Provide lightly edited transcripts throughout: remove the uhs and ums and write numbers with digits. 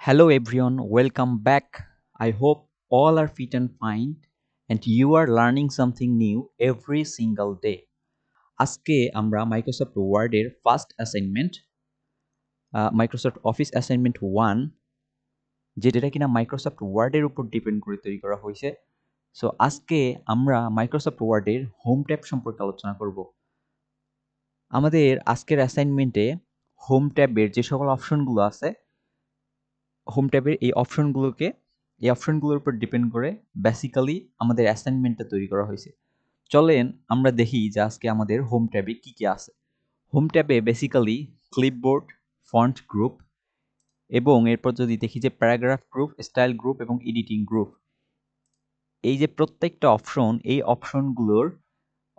Hello everyone, welcome back. I hope all are fit and fine and you are learning something new every single day. আজকে আমরা Microsoft ওয়ার্ডের first assignment Microsoft office assignment 1 যেটা কিনা Microsoft ওয়ার্ডের উপর depend করে তৈরি করা হয়েছে। সো আজকে আমরা মাইক্রোসফট ওয়ার্ডের হোম ট্যাব সম্পর্কে আলোচনা করব। আমাদের আজকের অ্যাসাইনমেন্টে হোম ট্যাবের যে সকল অপশনগুলো আছে হোম ট্যাবের এই অপশনগুলোর উপর ডিপেন্ড করে বেসিক্যালি আমাদের অ্যাসাইনমেন্টটা তৈরি করা হয়েছে। চলেন আমরা দেখি যে আজকে আমাদের হোম ট্যাবে কি কি আছে। হোম ট্যাবে বেসিক্যালি ক্লিপবোর্ড, ফন্ট গ্রুপ এবং এরপর যদি দেখি যে প্যারাগ্রাফ গ্রুপ, স্টাইল গ্রুপ এবং এডিটিং গ্রুপ, এই যে প্রত্যেকটা অপশন, এই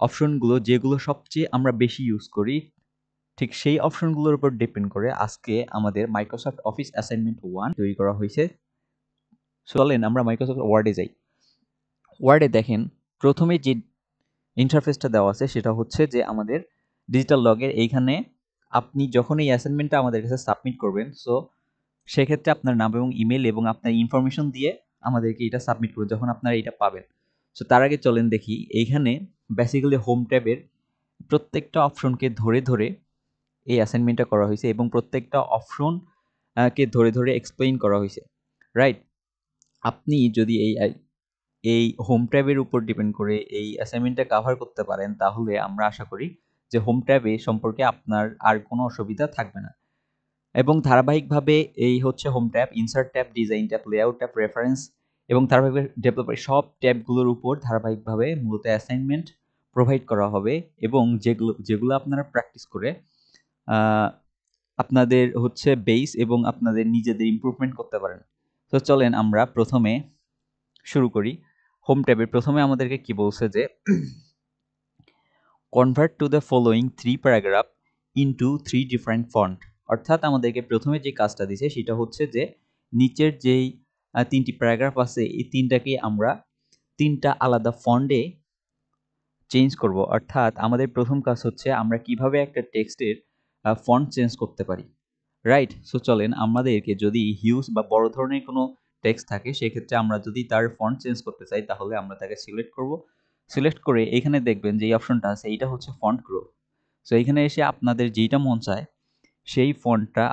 অপশনগুলো যেগুলো সবচেয়ে আমরা বেশি ইউজ করি, ঠিক সেই অপশনগুলোর উপর ডিপেন্ড করে আজকে আমাদের মাইক্রোসফট অফিস অ্যাসাইনমেন্ট 1 তৈরি করা হয়েছে। চলেন আমরা মাইক্রোসফট ওয়ার্ডে যাই। ওয়ার্ডে দেখেন প্রথমে যে ইন্টারফেসটা দেওয়া আছে সেটা হচ্ছে যে আমাদের ডিজিটাল লগের এইখানে আপনি যখন এই অ্যাসাইনমেন্টটা আমাদের কাছে সাবমিট করবেন, সো সেক্ষেত্রে আপনার নাম এবং ইমেল এবং আপনার ইনফরমেশন দিয়ে আমাদেরকে এটা সাবমিট করবে যখন আপনারা এটা পাবেন। সো তার আগে চলেন দেখি এইখানে বেসিক্যালি হোম ট্যাবের প্রত্যেকটা অপশনকে ধরে ধরে এই অ্যাসাইনমেন্টটা করা হয়েছে এবং প্রত্যেকটা অপশন কে ধরে ধরে এক্সপ্লেইন করা হয়েছে, রাইট? আপনি যদি এই হোম ট্যাবের উপর ডিপেন্ড করে এই অ্যাসাইনমেন্টটা কভার করতে পারেন তাহলে আমরা আশা করি যে হোম ট্যাবে সম্পর্কে আপনার আর কোনো অসুবিধা থাকবে না। এবং ধারাবাহিকভাবে এই হচ্ছে home tab, insert tab, design tab, layout tab, reference এবং ধারাবাহিকভাবে ডেভেলপার সব ট্যাবগুলোর উপর ধারাবাহিকভাবে মূলত অ্যাসাইনমেন্ট প্রোভাইড করা হবে এবং যেগুলো আপনারা প্র্যাকটিস করে আপনাদের হচ্ছে বেস এবং আপনাদের নিজেদের ইমপ্রুভমেন্ট করতে পারেন। তো চলেন আমরা প্রথমে শুরু করি। হোম ট্যাবের প্রথমে আমাদেরকে কি বলছে যে convert to the following 3 paragraph into 3 different font. অর্থাৎ আমাদেরকে প্রথমে যে কাজটা দিছে সেটা হচ্ছে যে নিচের যেই 3টি প্যারাগ্রাফ আছে এই 3টাকে আমরা 3টা আলাদা ফন্টে চেঞ্জ করব। অর্থাৎ আমাদের প্রথম কাজ হচ্ছে আমরা কিভাবে একটা টেক্সটের ফন্ট চেঞ্জ করতে পারি, রাইট? সো চলেন আমাদেরকে যদি হিউজ বা বড় ধরনের কোনো টেক্সট থাকে সেক্ষেত্রে আমরা যদি তার ফন্ট চেঞ্জ করতে চাই তাহলে আমরা তাকে সিলেক্ট করব। সিলেক্ট করে এখানে দেখবেন যে এই অপশনটা আছে এইটা হচ্ছে ফন্ট গ্রো। সো এখানে এসে আপনাদের যেইটা মন চায় সেই ফন্টটা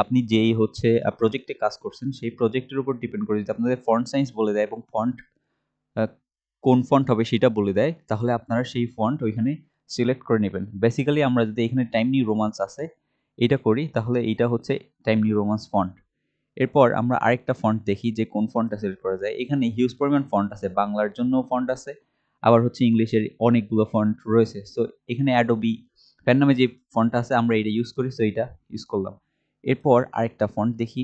আপনি যেই হচ্ছে প্রজেক্টে কাজ করছেন সেই প্রজেক্টের উপর ডিপেন্ড করে যদি আপনাদের ফন্ট সাইজ বলে দেয় এবং ফন্ট কোন ফন্ট হবে সেটা বলে দেয় তাহলে আপনারা সেই ফন্ট ওইখানে সিলেক্ট করে নেবেন। বেসিক্যালি আমরা যদি এখানে টাইম নিউ রোমান্স আছে এটা করি তাহলে এইটা হচ্ছে টাইম নিউ রোমান্স ফন্ট। এরপর আমরা আরেকটা ফন্ট দেখি যে কোন ফন্টটা সিলেক্ট করা যায়। এখানে হিউজ পরিমাণ ফন্ট আছে, বাংলার জন্য ফন্ট আছে, আবার হচ্ছে ইংলিশের অনেকগুলো ফন্ট রয়েছে। সো এখানে অ্যাডোবি প্যান নামে যে ফন্টটা আছে আমরা এটা ইউজ করি, সো এটা ইউজ করলাম। এরপর আরেকটা ফন্ট দেখি,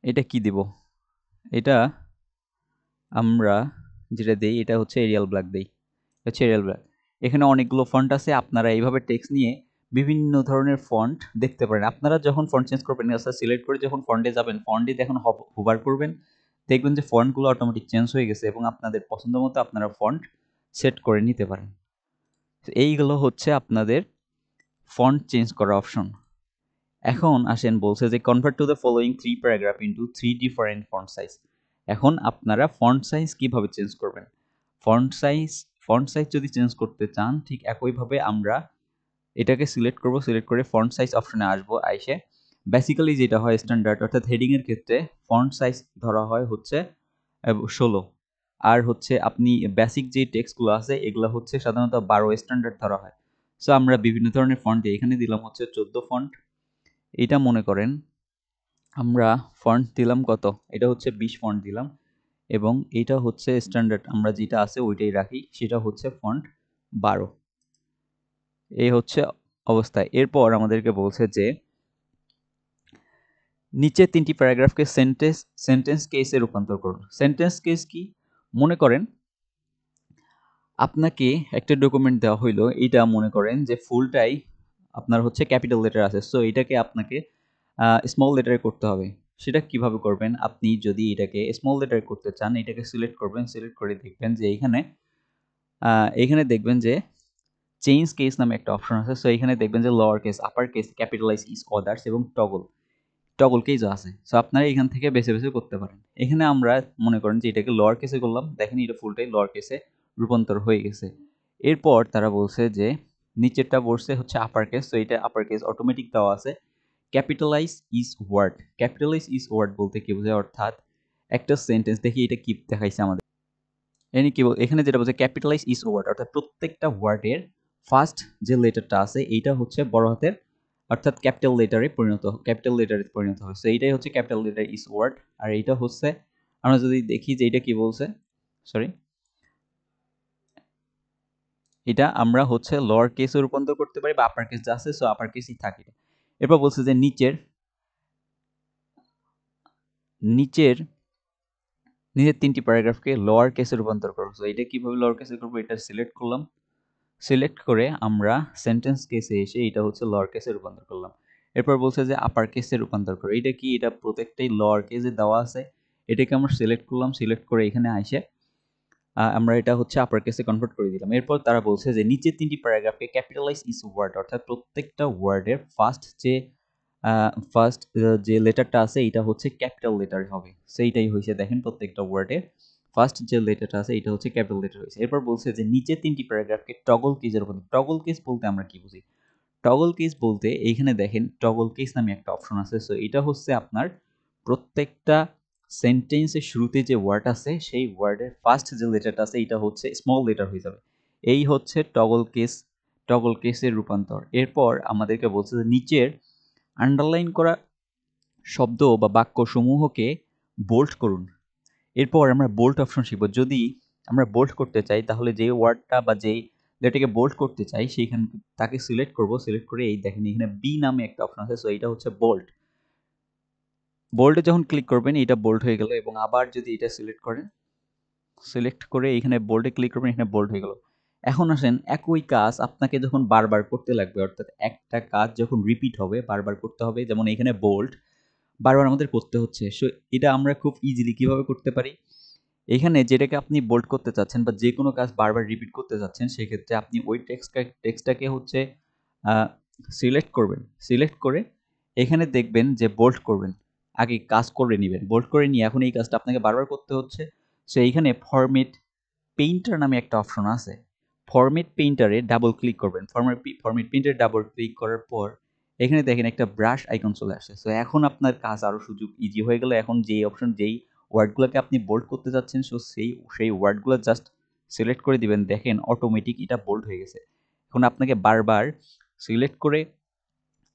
এটা কি দেব? এটা আমরা যেটা দেই এটা হচ্ছে এরিয়াল ব্ল্যাক দেই, হচ্ছে এরিয়াল ব্ল্যাক। এখানে অনেকগুলো ফন্ট আছে, আপনারা এইভাবে টেক্সট নিয়ে বিভিন্ন ধরনের ফন্ট দেখতে পারেন। আপনারা যখন ফন্ট চেঞ্জ করবেন সিলেক্ট করে যখন ফন্টে যাবেন ফন্টে যখন হোভার করবেন দেখবেন যে ফন্টগুলো অটোমেটিক চেঞ্জ হয়ে গেছে এবং আপনাদের পছন্দ মতো আপনারা ফন্ট সেট করে নিতে পারেন। এইগুলো হচ্ছে আপনাদের ফন্ট চেঞ্জ করার অপশন। এখন আসেন বলছে যে convert to the following 3 paragraph into 3 different font size. এখন আপনারা ফন্ট সাইজ কিভাবে চেঞ্জ করবেন? ফন্ট সাইজ ফন্ট সাইজ যদি চেঞ্জ করতে চান ঠিক একইভাবে আমরা এটাকে সিলেক্ট করব, সিলেক্ট করে ফন্ট সাইজ অপশনে আসবো। আইসে বেসিক্যালি যেটা হয় স্ট্যান্ডার্ড অর্থাৎ হেডিং এর ক্ষেত্রে ফন্ট সাইজ ধরা হয় হচ্ছে 16, আর হচ্ছে আপনি বেসিক যে টেক্সটগুলো আছে এগুলো হচ্ছে সাধারণত 12 স্ট্যান্ডার্ড ধরা হয়। সো আমরা বিভিন্ন ধরনের ফন্ট এখানে দিলাম হচ্ছে 14 ফন্ট। এটা মনে করেন আমরা ফন্ট দিলাম কত, এটা হচ্ছে 20 ফন্ট দিলাম এবং এটা হচ্ছে স্ট্যান্ডার্ড আমরা যেটা আছে ওইটাই রাখি, সেটা হচ্ছে ফন্ট 12। এই হচ্ছে অবস্থা। এরপর আমাদেরকে বলছে যে নিচে 3টি প্যারাগ্রাফকে সেন্টেন্স কেসে রূপান্তর করুন। সেন্টেন্স কেস কি? মনে করেন আপনাকে একটা ডকুমেন্ট দেওয়া হইলো, এইটা মনে করেন যে ফুলটাই আপনার হচ্ছে ক্যাপিটাল লেটার আছে, সো এটাকে আপনাকে স্মল লেটারে করতে হবে। সেটা কিভাবে করবেন? আপনি যদি এটাকে স্মল লেটারে করতে চান এটাকে সিলেক্ট করবেন, সিলেক্ট করে দেখবেন যে এখানে দেখবেন যে চেঞ্জ কেস নামে একটা অপশন আছে। সো এখানে দেখবেন যে lower case, upper case, capitalise, is, others এবং টগল। টগল কেসও আছে। সো আপনারা এখান থেকে বেছে বেছে করতে পারেন। এখানে আমরা মনে করেন যে এটাকে লোয়ার কেসে করলাম, দেখেন এটা ফুলটাই লোয়ার কেসে রূপান্তর হয়ে গেছে। এরপর তারা বলছে যে নিচেরটা বলছে হচ্ছে আপার কেস, তো এটা আপার কেস অটোমেটিক দেওয়া আছে। Capitalize each word, capitalize each word বলতে কি বোঝায়, অর্থাৎ একটা সেন্টেন্স দেখি এটা কি দেখাইছে আমাদের, এখানে যেটা বলছে ক্যাপিটালাইজ ইজ ওয়ার্ড, অর্থাৎ প্রত্যেকটা ওয়ার্ডের ফার্স্ট যে লেটারটা আছে এইটা হচ্ছে বড় হাতের, অর্থাৎ ক্যাপিটাল লেটারে পরিণত হবে। সো এইটাই হচ্ছে ক্যাপিটাল লেটার ইজ ওয়ার্ড। আর এইটা হচ্ছে আমরা যদি দেখি যে এটা কি বলছে, সরি, এটা আমরা হচ্ছে লোয়ার কেসে রূপান্তর করতে পারি বা আপার কেস যা আছে, সো আপার কেসই থাকে। এরপর বলছে যে নিচের নিচের নিচের 3টি প্যারাগ্রাফকে লোয়ার কেসে রূপান্তর করো। সো এটা কিভাবে লোয়ার কেসে করবো, এটা সিলেক্ট করলাম, সিলেক্ট করে আমরা সেন্টেন্স কেসে এসে এটা হচ্ছে লোয়ার কেসে রূপান্তর করলাম। এরপর বলছে যে আপার কেসে রূপান্তর করো। এটা কি, এটা প্রত্যেকটাই লোয়ার কেসে দেওয়া আছে, এটাকে আমরা সিলেক্ট করলাম, সিলেক্ট করে এখানে আসে আমরা এটা হচ্ছে আপার কেসে কনভার্ট করে দিলাম। এরপর তারা বলছে যে নিচের 3টি প্যারাগ্রাফে ক্যাপিটালাইজ ইজ ওয়ার্ড, অর্থাৎ প্রত্যেকটা ওয়ার্ডের ফার্স্ট যে লেটারটা আছে এটা হচ্ছে ক্যাপিটাল লেটার হবে। সেইটাই হয়েছে, দেখেন প্রত্যেকটা ওয়ার্ডের ফার্স্ট যে লেটারটা আছে এটা হচ্ছে ক্যাপিটাল লেটার হয়েছে। এরপর বলছে যে নিচের 3টি প্যারাগ্রাফকে টগল কেজের উপর। টগল কেস বলতে আমরা কি বুঝি, টগল কেস বলতে এইখানে দেখেন টগল কেস নামে একটা অপশন আছে। সো এটা হচ্ছে আপনার প্রত্যেকটা সেন্টেন্সের শুরুতে যে ওয়ার্ড আছে সেই ওয়ার্ডের ফার্স্ট যে লেটারটা আছে এটা হচ্ছে স্মল লেটার হয়ে যাবে। এই হচ্ছে টগল কেসের রূপান্তর। এরপর আমাদেরকে বলছে যে নিচের আন্ডারলাইন করা শব্দ বা বাক্য সমূহকে বোল্ড করুন। এরপর আমরা বোল্ড অপশন শিখব। যদি আমরা বোল্ড করতে চাই তাহলে যে ওয়ার্ডটা বা যেই লেটারকে বোল্ড করতে চাই সেইখানে তাকে সিলেক্ট করব, সিলেক্ট করে এই দেখেন এখানে বি নামে একটা অপশন আছে। সো এটা হচ্ছে বোল্ড। বোল্ডে যখন ক্লিক করবেন এটা বোল্ড হয়ে গেল, এবং আবার যদি এটা সিলেক্ট করেন, সিলেক্ট করে এখানে বোল্ডে ক্লিক করবেন, এখানে বোল্ড হয়ে গেল। এখন আসেন একই কাজ আপনাকে যখন বারবার করতে লাগবে, অর্থাৎ একটা কাজ যখন রিপিট হবে বারবার করতে হবে, যেমন এখানে বোল্ড বারবার আমাদের করতে হচ্ছে। সো এটা আমরা খুব ইজিলি কিভাবে করতে পারি, এখানে যেটাকে আপনি বোল্ড করতে চাচ্ছেন বা যে কোনো কাজ বারবার রিপিট করতে চাচ্ছেন সেক্ষেত্রে আপনি ওই টেক্সটটাকে হচ্ছে সিলেক্ট করবেন, সিলেক্ট করে এখানে দেখবেন যে বোল্ড করবেন, আগে কাজ করে নেবেন, বোল্ড করে নিয়ে এখন এই কাজটা আপনাকে বারবার করতে হচ্ছে। সো এইখানে ফরম্যাট পেইন্টার নামে একটা অপশন আছে, ফরম্যাট পেইন্টারে ডাবল ক্লিক করবেন। ফরম্যাট পেইন্টারে ডাবল ক্লিক করার পর এখানে দেখেন একটা ব্রাশ আইকন চলে আসছে। সো এখন আপনার কাজ আরও সুযোগ ইজি হয়ে গেল। এখন যেই অপশন যেই ওয়ার্ডগুলোকে আপনি বোল্ড করতে যাচ্ছেন, সো সেই ওয়ার্ডগুলো জাস্ট সিলেক্ট করে দিবেন, দেখেন অটোমেটিক এটা বোল্ড হয়ে গেছে। এখন আপনাকে বারবার সিলেক্ট করে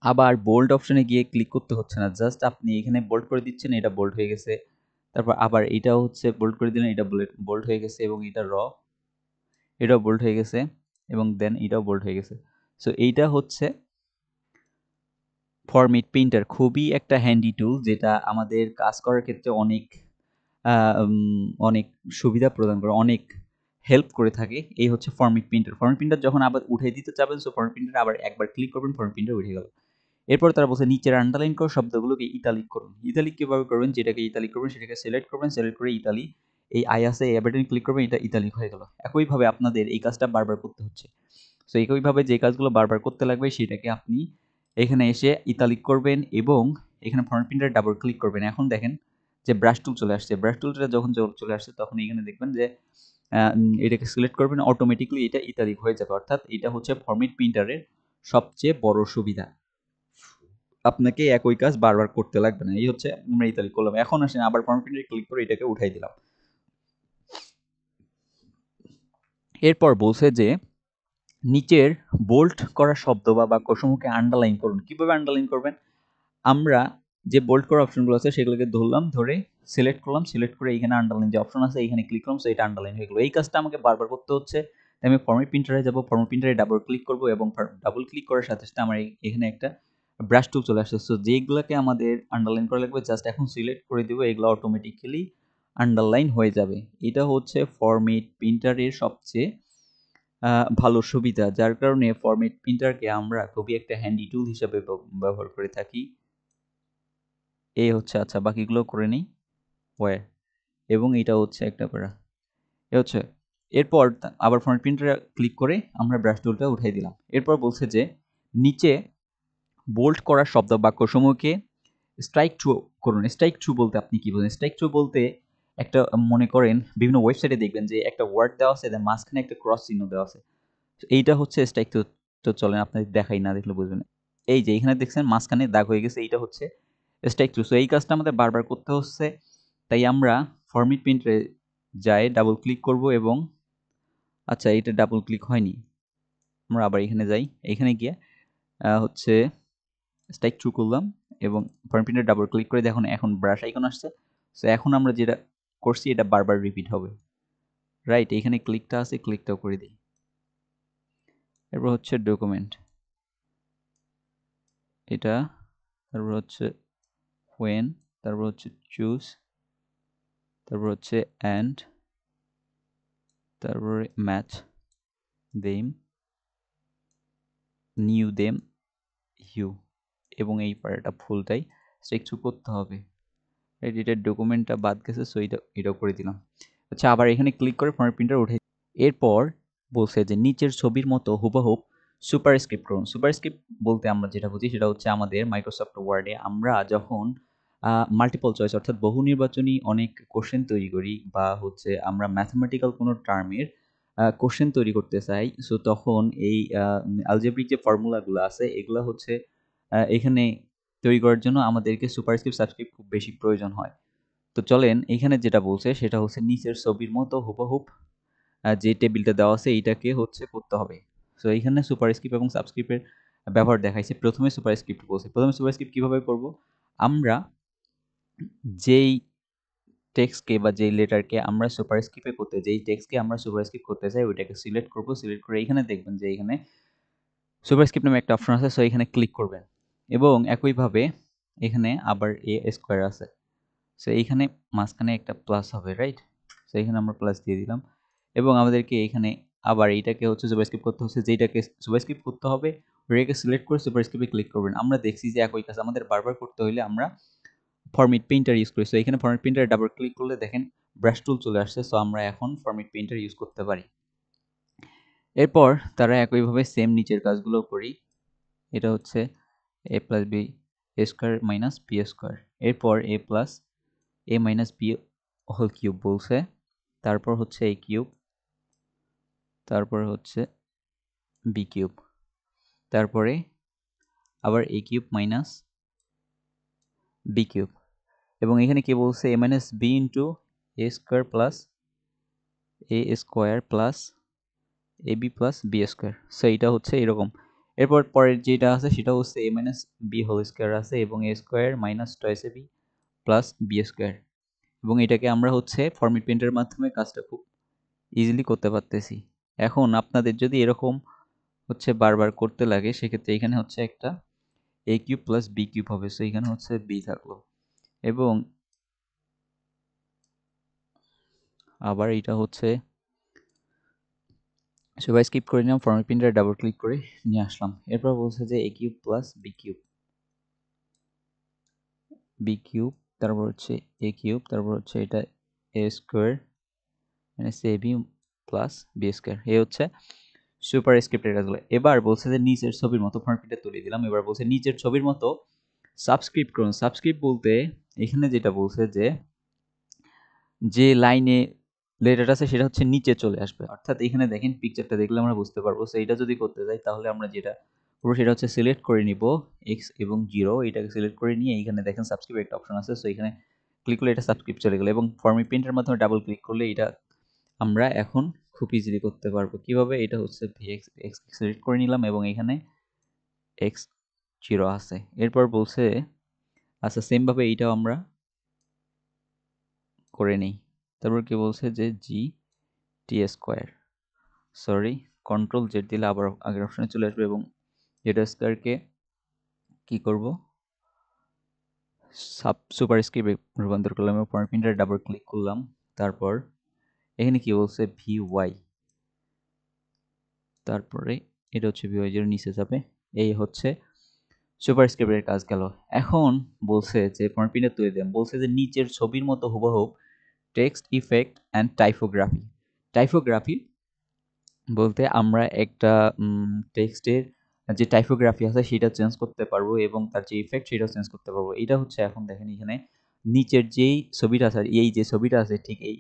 আবার বোল্ড অপশনে গিয়ে ক্লিক করতে হচ্ছে না, জাস্ট আপনি এখানে বোল্ড করে দিচ্ছেন, এটা বোল্ড হয়ে গেছে। তারপর আবার এটা হচ্ছে বোল্ড করে দিলেন, এটা বোল্ড হয়ে গেছে, এবং এটাও বোল্ড হয়ে গেছে, এবং দেন এটাও বোল্ড হয়ে গেছে। সো এইটা হচ্ছে ফরম্যাট পেইন্টার, খুবই একটা হ্যান্ডি টুল যেটা আমাদের কাজ করার ক্ষেত্রে অনেক সুবিধা প্রদান করে, অনেক হেল্প করে থাকে। এই হচ্ছে ফরম্যাট প্রিন্টার। ফরম্যাট প্রিন্টার যখন আবার উঠে দিতে চাবেন, সো ফরম্যাট প্রিন্টার আবার একবার ক্লিক করবেন, ফরম্যাট প্রিন্টার উঠে গেল। এরপর তারা বলছে নিচের আন্ডারলাইন করা শব্দগুলোকে ইতালিক করুন। ইতালিক কিভাবে করবেন, যেটাকে ইতালিক করবেন সেটাকে সিলেক্ট করবেন, সিলেক্ট করে ইতালি এই আই আছে এই বাটনে ক্লিক করবেন, এটা ইতালিক হয়ে গেল। একইভাবে আপনাদের এই কাজটা বারবার করতে হচ্ছে। সো একইভাবে যে কাজগুলো বারবার করতে লাগবে সেটাকে আপনি এখানে এসে ইতালিক করবেন এবং এখানে ফরম্যাট প্রিন্টারে ডাবল ক্লিক করবেন। এখন দেখেন যে ব্রাশ টুল চলে আসছে, ব্রাশ টুলটা যখন চলে আসছে তখন এখানে দেখবেন যে এটাকে সিলেক্ট করবেন, অটোমেটিকলি এটা ইতালিক হয়ে যাবে। অর্থাৎ এটা হচ্ছে ফরম্যাট প্রিন্টারের সবচেয়ে বড় সুবিধা, আপনাকে একই কাজ বারবার করতে লাগবে না। এই হচ্ছে আমরা ইতালিক করলাম। এখন আসেন আবার ফরম্যাট প্রিন্টারে ক্লিক করে এটাকে উঠাই দিলাম। এরপর বলছে যে নিচের বোল্ড করা শব্দ বা বাক্যসমূহকে আন্ডারলাইন করুন। কিভাবে আন্ডারলাইন করবেন, আমরা যে বোল্ড করা অপশনগুলো আছে সেগুলোকে ধরলাম, ধরে সিলেক্ট করলাম, সিলেক্ট করে এখানে আন্ডারলাইন যে অপশন আছে এখানে ক্লিক করলাম, সো এটা আন্ডারলাইন হয়ে গেলো। এই কাজটা আমাকে বারবার করতে হচ্ছে, তাই আমি ফরম্যাট প্রিন্টারে যাব, ফরম্যাট প্রিন্টারে ডাবল ক্লিক করব এবং ডাবল ক্লিক করার সাথে সাথে আমার এখানে একটা ব্রাশ টুল চলে আসছে। সো যেগুলোকে আমাদের আন্ডারলাইন করা লাগবে জাস্ট এখন সিলেক্ট করে দিব, এগুলো অটোমেটিক্যালি আন্ডারলাইন হয়ে যাবে। এটা হচ্ছে ফরম্যাট প্রিন্টারের সবচেয়ে ভালো সুবিধা, যার কারণে ফরম্যাট প্রিন্টারকে আমরা খুবই একটা হ্যান্ডি টুল হিসেবে ব্যবহার করে থাকি। এই হচ্ছে, আচ্ছা বাকিগুলো করে নিই ওয়ে, এবং এটা হচ্ছে একটা প্যারা, এ হচ্ছে। এরপর আবার ফরম্যাট প্রিন্টারে ক্লিক করে আমরা ব্রাশ টুলটা উঠাই দিলাম। এরপর বলছে যে নিচে বোল্ড করা শব্দ বাক্যসমূহকে স্ট্রাইক থ্রু করুন। স্ট্রাইক থ্রু বলতে আপনি কি বোঝেন? স্ট্রাইক থ্রু বলতে একটা মনে করেন বিভিন্ন ওয়েবসাইটে দেখবেন যে একটা ওয়ার্ড দেওয়া আছে, দেন মাঝখানে একটা ক্রস চিহ্ন দেওয়া আছে। এইটা হচ্ছে স্ট্রাইক থ্রু। তো চলেন আপনাদের দেখাই, না দেখলে বুঝবেন। এই যে এখানে দেখছেন মাঝখানে দাগ হয়ে গেছে, এইটা হচ্ছে স্ট্রাইক থ্রু। সো এই কাজটা আমাদের বারবার করতে হচ্ছে, তাই আমরা ফরম্যাট প্রিন্টে যাই, ডাবল ক্লিক করব এবং আচ্ছা এটা ডাবল ক্লিক হয়নি, আমরা আবার এখানে যাই, এখানে গিয়ে হচ্ছে স্ট্রাইক থ্রু করলাম এবং ফরম্যাট প্রিন্টে ডাবল ক্লিক করে দেখুন এখন ব্রাশ আইকন আসছে। সো এখন আমরা যেটা করছি এটা বারবার রিপিট হবে, রাইট? এখানে ক্লিকটা আছে, ক্লিকটাও করে দিই। এরপর হচ্ছে ডকুমেন্ট, এটা, তারপর হচ্ছে when, তারপর হচ্ছে চুজ, তারপর হচ্ছে and, তারপরে match them, new them, you, এবং এই পার্টটা ফুলটাই স্ট্রাইক থ্রু করতে হবে। রাইট, এটার ডকুমেন্টটা বাদ গেছে, সো এটাও করে দিলাম। আচ্ছা, আবার এখানে ক্লিক করে ফরম্যাট প্রিন্টার উঠে, এরপর বলছে যে নিচের ছবির মতো হুবহুব সুপারস্ক্রিপ্ট করুন। সুপারস্ক্রিপ্ট বলতে আমরা যেটা বুঝি সেটা হচ্ছে আমাদের মাইক্রোসফট ওয়ার্ডে আমরা যখন মাল্টিপল চয়েস অর্থাৎ বহু নির্বাচনী অনেক কোশ্চেন তৈরি করি, বা হচ্ছে আমরা ম্যাথমেটিক্যাল কোনো টার্মের কোশ্চেন তৈরি করতে চাই, সো তখন এই অ্যালজেব্রিক যে ফর্মুলাগুলো আছে এগুলো হচ্ছে এখানে তৈরি করার জন্য আমাদেরকে সুপারস্ক্রিপ্ট সাবস্ক্রিপ্ট খুব বেশি প্রয়োজন হয়। তো চলেন এখানে যেটা বলছে সেটা হচ্ছে নিচের ছবির মতো হুবহুব যে টেবিলটা দেওয়া আছে এইটাকে হচ্ছে করতে হবে। সো এইখানে সুপারস্ক্রিপ্ট এবং সাবস্ক্রিপ্টের ব্যবহার দেখাইছে। প্রথমে সুপারস্ক্রিপ্ট বলছে, প্রথমে সুপারস্ক্রিপ্ট কিভাবে করব? আমরা যেই টেক্সটকে বা যেই লেটারকে আমরা সুপারস্ক্রিপ্টে করতে, যেই টেক্সটকে আমরা সুপারস্ক্রিপ্ট করতে চাই ওইটাকে সিলেক্ট করব। সিলেক্ট করে এখানে দেখবেন যে এখানে সুপারস্ক্রিপ্ট নামে একটা অপশন আছে, সো এখানে ক্লিক করবেন এবং একইভাবে এখানে আবার এ স্কোয়ার আছে, সো এইখানে মাঝখানে একটা প্লাস হবে, রাইট? সো এখানে আমরা প্লাস দিয়ে দিলাম এবং আমাদেরকে এখানে আবার এইটাকে হচ্ছে সুপারস্ক্রিপ্ট করতে হচ্ছে, যেটাকে সুপারস্ক্রিপ্ট করতে হবে ওইটাকে সিলেক্ট করে সুপারস্ক্রিপ্টে ক্লিক করবেন। আমরা দেখছি যে একই কাজ আমাদের বারবার করতে হলে আমরা ফরম্যাট পেইন্টার ইউজ করি। সো এখানে ফরম্যাট পেইন্টারে ডাবল ক্লিক করলে দেখেন ব্রাশ টুল চলে আসছে, সো আমরা এখন ফরম্যাট পেইন্টার ইউজ করতে পারি। এরপর তারা একইভাবে সেম নিচের কাজগুলো করি। এটা হচ্ছে A plus B square minus B square, এরপর A plus A minus B whole cube বলছে, তারপর হচ্ছে এ কিউব, তারপর হচ্ছে বি কিউব, তারপরে আবার A cube minus B cube, এবং এখানে কি বলছে A minus B into A square plus A square plus A B plus B square. So এইটা হচ্ছে এরকম। এরপর পরের যেটা আছে সেটা হচ্ছে A minus B whole square আছে এবং A square minus twice A B plus B square, এবং এটাকে আমরা হচ্ছে ফরম্যাট পেইন্টের মাধ্যমে কাজটা খুব ইজিলি করতে পারতেছি। এখন আপনাদের যদি এরকম হচ্ছে বারবার করতে লাগে সেক্ষেত্রে এখানে হচ্ছে একটা এ কিউব প্লাস বি কিউব হবে, সো এখানে হচ্ছে বি থাকলো এবং আবার এটা হচ্ছে সবাই স্কিপ করে নিলাম, ফরম্যাট প্রিন্টারে ডাবল ক্লিক করে নিয়ে আসলাম। এরপর বলছে যে A cube plus B cube, B cube, তারপর হচ্ছে এ কিউব, তারপর হচ্ছে এটা A square minus A B plus B square. এই হচ্ছে সুপার স্ক্রিপ্টের কাজগুলো। এবার বলছে যে নিচের ছবির মতো ফরম্যাট প্রিন্টার তুলে দিলাম, এবার বলছে নিচের ছবির মতো সাবস্ক্রিপ্ট করুন। সাবস্ক্রিপ্ট বলতে এখানে যেটা বলছে যে লাইনে লেটার আছে সেটা হচ্ছে নিচে চলে আসবে, অর্থাৎ এখানে দেখেন পিকচারটা দেখলে আমরা বুঝতে পারবো। সো এটা যদি করতে যাই তাহলে আমরা যেটা করবো সেটা হচ্ছে সিলেক্ট করে নিব এক্স এবং জিরো, এটাকে সিলেক্ট করে নিয়ে এইখানে দেখেন সাবস্ক্রিপ্ট একটা অপশন আছে, সো এখানে ক্লিক করলে এটা সাবস্ক্রিপ্ট চলে গেলো এবং ফরম্যাট প্রিন্টের মাধ্যমে ডাবল ক্লিক করলে এটা আমরা এখন খুব ইজিলি করতে পারবো। কিভাবে? এটা হচ্ছে ভিএক্স এক্স সিলেক্ট করে নিলাম এবং এখানে এক্স জিরো আছে। এরপর বলছে আচ্ছা সেমভাবে এইটাও আমরা করে নিই। তারপর কি বলছে যে জি টি স্কোয়ার, সরি কন্ট্রোল জেড দিলে আবার আগের অপশনে চলে আসবে এবং জেড স্কোয়ারকে কি করব সুপার স্ক্রিপ্টে রূপান্তর করলাম এবং পয়েন্ট প্রিন্টারে ডাবল ক্লিক করলাম। তারপর এখানে কি বলছে ভি ওয়াই, তারপরে এটা হচ্ছে ভি ওয়াই যেটা নিচে যাবে। এই হচ্ছে সুপার স্ক্রিপ্টের কাজ গেল। এখন বলছে যে পয়েন্ট প্রিন্টার তুলে দেন, বলছে যে নিচের ছবির মতো হুবহুব text effect and typography. Typography বলতে আমরা একটা টেক্সটের যে টাইপোগ্রাফি আছে সেটা চেঞ্জ করতে পারবো এবং তার যে ইফেক্ট সেটাও চেঞ্জ করতে পারবো। এটা হচ্ছে এখন দেখেন এখানে নিচের যেই ছবিটা আছে, এই যে ছবিটা আছে ঠিক এই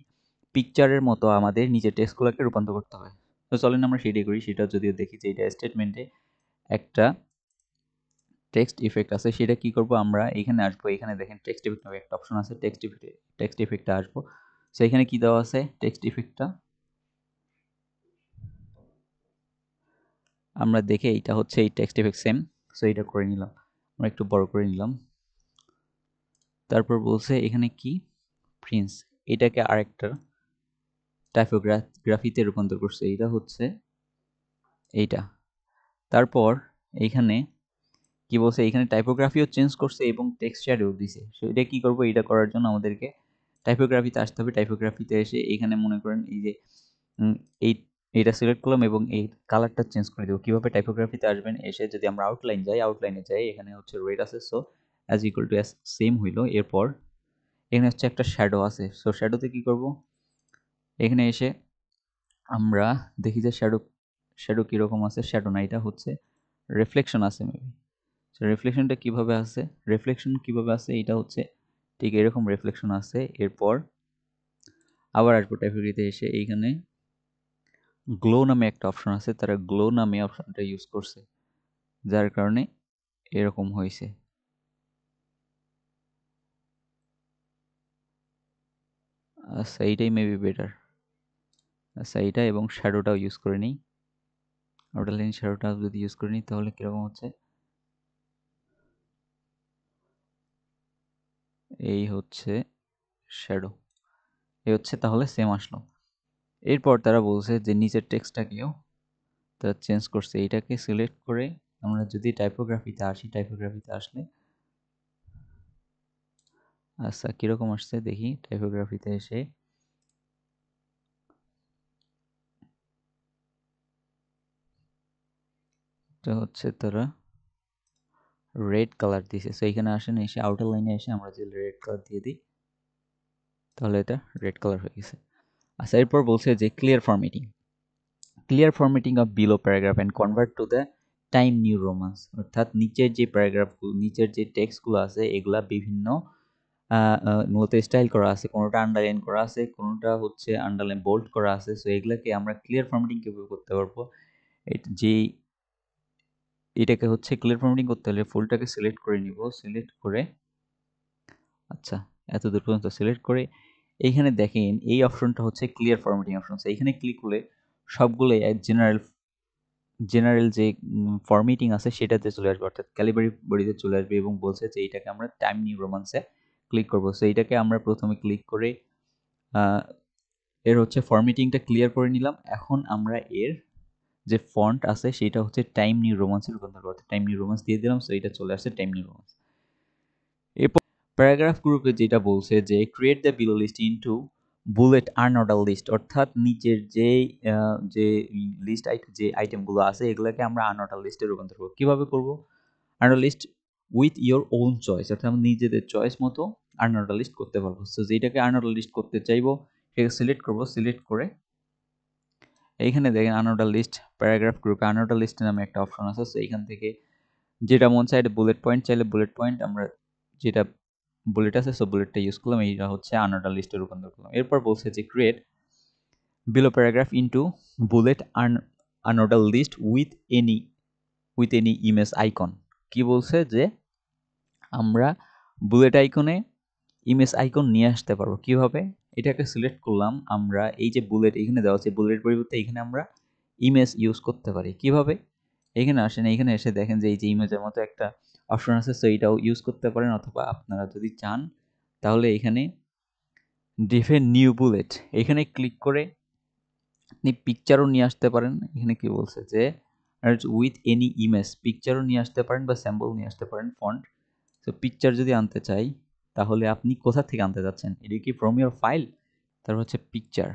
পিকচারের মতো আমাদের নিচের টেক্সটগুলোকে রূপান্তর করতে হয়। তো চলেন আমরা সেটাই করি। সেটা যদিও দেখি যে এটা স্টেটমেন্টে একটা টেক্সট ইফেক্ট আছে, সেটা কি করব, আমরা এখানে আসবো, এখানে দেখেন টেক্সট ইফেক্ট নামে একটা অপশন আছে, টেক্সট ইফেক্টে আসবো। সো এখানে কি দেওয়া আছে, টেক্সট ইফেক্টটা আমরা দেখে এইটা হচ্ছে এই টেক্সট ইফেক্ট সেম। সো এটা করে নিলাম, আমরা একটু বড় করে নিলাম। তারপর বলছে এখানে কি প্রিন্স, এটাকে আরেকটা টাইপোগ্রাফিতে রূপান্তর করছে, এটা হচ্ছে এইটা। তারপর এইখানে কি বলছে, এখানে টাইপোগ্রাফিও চেঞ্জ করছে এবং টেক্সচারেও দিছে। সো এটা কি করব, এটা করার জন্য আমাদেরকে টাইপোগ্রাফিতে আসতে হবে। টাইপোগ্রাফিতে এসে এখানে মনে করেন এই যে এই এটা সিলেক্ট করলাম এবং এই কালারটা চেঞ্জ করে দেবো। কীভাবে, টাইপোগ্রাফিতে আসবেন, এসে যদি আমরা আউটলাইনে যাই এখানে হচ্ছে রেড আছে, so as equal to as same হইলো। এরপর এখানে হচ্ছে একটা শ্যাডো আছে, সো শ্যাডোতে কি করব, এখানে এসে আমরা দেখি যে শ্যাডো কীরকম আছে। শ্যাডো না, এটা হচ্ছে রিফ্লেকশন আছে মেবি। রিফ্লেকশনটা কিভাবে আছে, এটা হচ্ছে ঠিক এরকম রিফ্লেকশন আছে। এরপর আবার আসবো টাইপোগ্রাফিতে এসে এইখানে গ্লো নামে একটা অপশন আছে, তারা গ্লো নামে অপশনটা ইউজ করছে, যার কারণে এরকম হয়েছে। আচ্ছা এইটাই মেবি বেটার। আচ্ছা এইটা এবং শ্যাডোটাও ইউজ করে নিই, আউটার লাইন শ্যাডোটা যদি ইউজ করে নিই তাহলে কীরকম হচ্ছে, এই হচ্ছে শ্যাডো, এই হচ্ছে তাহলে সেম আসলো। এরপর তারা বলছে যে নিচের টেক্সটটাকেও তারা চেঞ্জ করছে। এইটাকে সিলেক্ট করে আমরা যদি টাইপোগ্রাফিতে আসি, টাইপোগ্রাফিতে আসলে আচ্ছা কীরকম আসছে দেখি। টাইপোগ্রাফিতে এসে এটা হচ্ছে তারা রেড কালার দিয়েছে। সো এইখানে আসেন, এসে আউটার লাইনে এসে আমরা যদি রেড কালার দিয়ে দিই তাহলে এটা রেড কালার হয়ে গেছে। আচ্ছা এরপর বলছে যে clear formatting of below paragraph and convert to the time New romance. অর্থাৎ নিচের যে প্যারাগ্রাফগুলো, নিচের যে টেক্সটগুলো আছে এগুলা বিভিন্ন মূলত স্টাইল করা আছে, কোনোটা আন্ডারলাইন করা আছে, কোনোটা হচ্ছে আন্ডারলাইন বোল্ড করা আছে। সো এগুলাকে আমরা ক্লিয়ার ফরম্যাটিং কীভাবে করতে পারবো, এটাকে হচ্ছে ক্লিয়ার ফরম্যাটিং করতে হলে ফুলটাকে সিলেক্ট করে নিব, সিলেক্ট করে আচ্ছা এতদূর পর্যন্ত সিলেক্ট করে এইখানে দেখেন এই অপশনটা হচ্ছে ক্লিয়ার ফরম্যাটিং অপশন। এইখানে ক্লিক করলে সবগুলোই জেনারেল যে ফরম্যাটিং আছে সেটাতে চলে আসবে, অর্থাৎ ক্যালিবারি বডিতে চলে আসবে এবং বলছে যে এইটাকে আমরা টাইম নিউ রোমান্সে ক্লিক করবো। সো এইটাকে আমরা প্রথমে ক্লিক করে এর হচ্ছে ফরম্যাটিংটা ক্লিয়ার করে নিলাম। এখন আমরা এর যে ফন্ট আছে সেটা হচ্ছে টাইম নিউ রোমান্সে রূপান্তর করতে, টাইম নিউ রোমান্স দিয়ে দিলাম। সো এটা চলে আসছে টাইম নিউ রোমান্স। এরপর প্যারাগ্রাফ গ্রুপে যেটা বলছে যে create the below list into bullet unordered list, অর্থাৎ নিচের যে লিস্ট যে আইটেমগুলো আছে এগুলোকে আমরা আনঅর্ডার লিস্টে রূপান্তর করবো। কীভাবে করবো, unordered list with your own choice, অর্থাৎ আমরা নিজেদের চয়েস মতো আনঅর্ডার লিস্ট করতে পারবো। সো যেটাকে আনঅর্ডার লিস্ট করতে চাইবো সেটাকে সিলেক্ট করবো, সিলেক্ট করে এইখানে দেখেন আনঅর্ডার লিস্ট প্যারাগ্রাফ গ্রুপে আনঅর্ডার লিস্ট নামে একটা অপশন আছে। সো এইখান থেকে যেটা মন চাইলে বুলেট পয়েন্ট, চাইলে বুলেট পয়েন্ট, আমরা যেটা বুলেট আছে সো বুলেটটা ইউজ করলাম, এইটা হচ্ছে আনঅর্ডার লিস্টে রূপান্তর করলাম। এরপর বলছে যে create below paragraph into bullet unordered list with any image icon. কি বলছে যে আমরা বুলেট আইকনে ইমেজ আইকন নিয়ে আসতে পারবো। কিভাবে, এটাকে সিলেক্ট করলাম, আমরা এই যে বুলেট এখানে দেওয়া আছে, বুলেট পরিবর্তে এখানে আমরা ইমেজ ইউজ করতে পারি। কিভাবে, এখানে আসেন, এখানে এসে দেখেন যে এই যে ইমেজের মতো একটা অপশন আছে, সো এইটাও ইউজ করতে পারেন, অথবা আপনারা যদি চান তাহলে এখানে ডিফাইন নিউ বুলেট এখানে ক্লিক করে আপনি পিকচারও নিয়ে আসতে পারেন। এখানে কি বলছে যে উইথ এনি ইমেজ, পিকচারও নিয়ে আসতে পারেন বা স্যাম্পল নিয়ে আসতে পারেন ফন্ট। তো পিকচার যদি আনতে চাই তাহলে আপনি কোথা থেকে আনতে যাচ্ছেন, এটা কি ফ্রম ইয়োর ফাইল, তারপর হচ্ছে পিকচার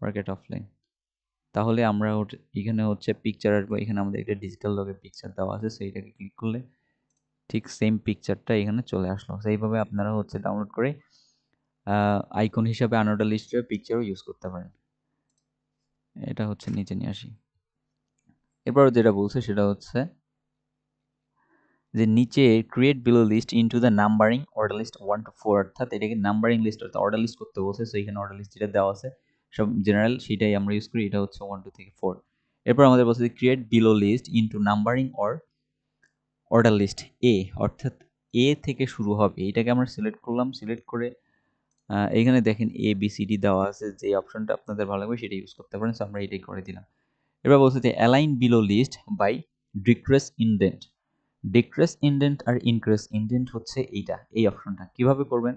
মার্কেট অফলাইন, তাহলে আমরা এখানে হচ্ছে পিকচার আসবো। এখানে আমাদের একটা ডিজিটাল লগে পিকচার দেওয়া আছে, সেইটাকে ক্লিক করলে ঠিক সেম পিকচারটা এখানে চলে আসলো। সেইভাবে আপনারা হচ্ছে ডাউনলোড করে আইকন হিসাবে আনঅর্ডার লিস্টের পিকচারও ইউজ করতে পারেন। এটা হচ্ছে নিচে নিয়ে আসি, এরপর যেটা বলছে সেটা হচ্ছে যে নিচে create below list into the numbering order list 1 to 4, অর্থাৎ এটাকে নাম্বারিং লিস্ট অর্থাৎ অর্ডার লিস্ট করতে বলছে। সো এখানে অর্ডার লিস্ট যেটা দেওয়া আছে সব জেনারেল সেটাই আমরা ইউজ করি, এটা হচ্ছে 1 2 থেকে 4। এরপর আমাদের বলছে যে create below list into numbering or order list এ, অর্থাৎ এ থেকে শুরু হবে। এটাকে আমরা সিলেক্ট করলাম, সিলেক্ট করে এখানে দেখেন এ বি সি ডি দেওয়া আছে, যে অপশনটা আপনাদের ভালো লাগবে সেটা ইউজ করতে পারেন। সো আমরা এটাই করে দিলাম। এবার বলছে যে align below list by decrease indent. Decrease indent আর ইনক্রেস ইনডেন্ট হচ্ছে এই অপশনটা কিভাবে করবেন,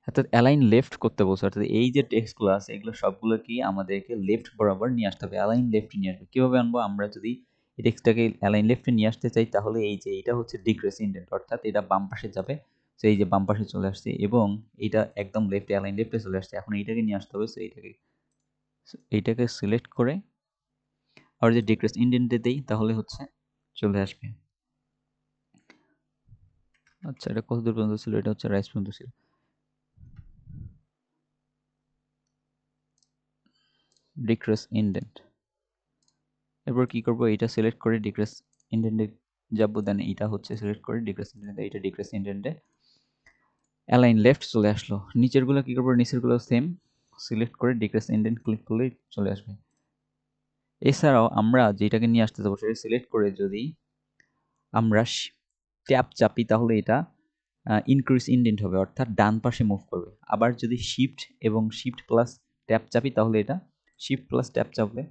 অর্থাৎ অ্যালাইন লেফট করতে বলছে, অর্থাৎ এই যে টেক্সটগুলো আছে এগুলো সবগুলো কি আমাদেরকে লেফট বরাবর নিয়ে আসতে হবে, অ্যালাইন লেফট নিয়ে আসবে। কিভাবে আনবো, আমরা যদি এই টেক্সটটাকে অ্যালাইন লেফটে নিয়ে আসতে চাই তাহলে এই যে এটা হচ্ছে ডিক্রেস ইনডেন্ট, অর্থাৎ এটা বাম পাশে যাবে। তো এই যে বাম পাশে চলে আসছে এবং এটা একদম লেফটে অ্যালাইন লেফটে চলে আসছে, এখন এইটাকে নিয়ে আসতে হবে। সো এইটাকে সিলেক্ট করে আর যে ডিক্রেস ইনডেন্টে দেই তাহলে হচ্ছে চলে আসবে। আচ্ছা, এটা কত দূর পর্যন্ত ছিল, এটা হচ্ছে রাইস পর্যন্ত ছিল। ডিক্রেস ইনডেন্ট, এরপর কি করব, এটা সিলেক্ট করে ডিক্রেস ইনডেন্টে যাব, দেন এটা হচ্ছে সিলেক্ট করে ডিক্রেস ইনডেন্টে, এটা ডিক্রেস ইনডেন্টে অ্যালাইন লেফট চলে আসলো। নিচেরগুলো কি করব, নিচেরগুলো সেম সিলেক্ট করে ডিক্রেস ইনডেন্ট ক্লিক করলেই চলে আসবে। এছাড়াও আমরা যেটাকে নিয়ে আসতে যাবো সেটা সিলেক্ট করে যদি আমরা ট্যাপ চাপি তাহলে এটা ইনক্রিজ ইনডেন্ট হবে, অর্থাৎ ডান পাশে মুভ করবে। আবার যদি শিফট এবং শিফট প্লাস ট্যাপ চাপি তাহলে এটা শিফট প্লাস ট্যাপ চাপলে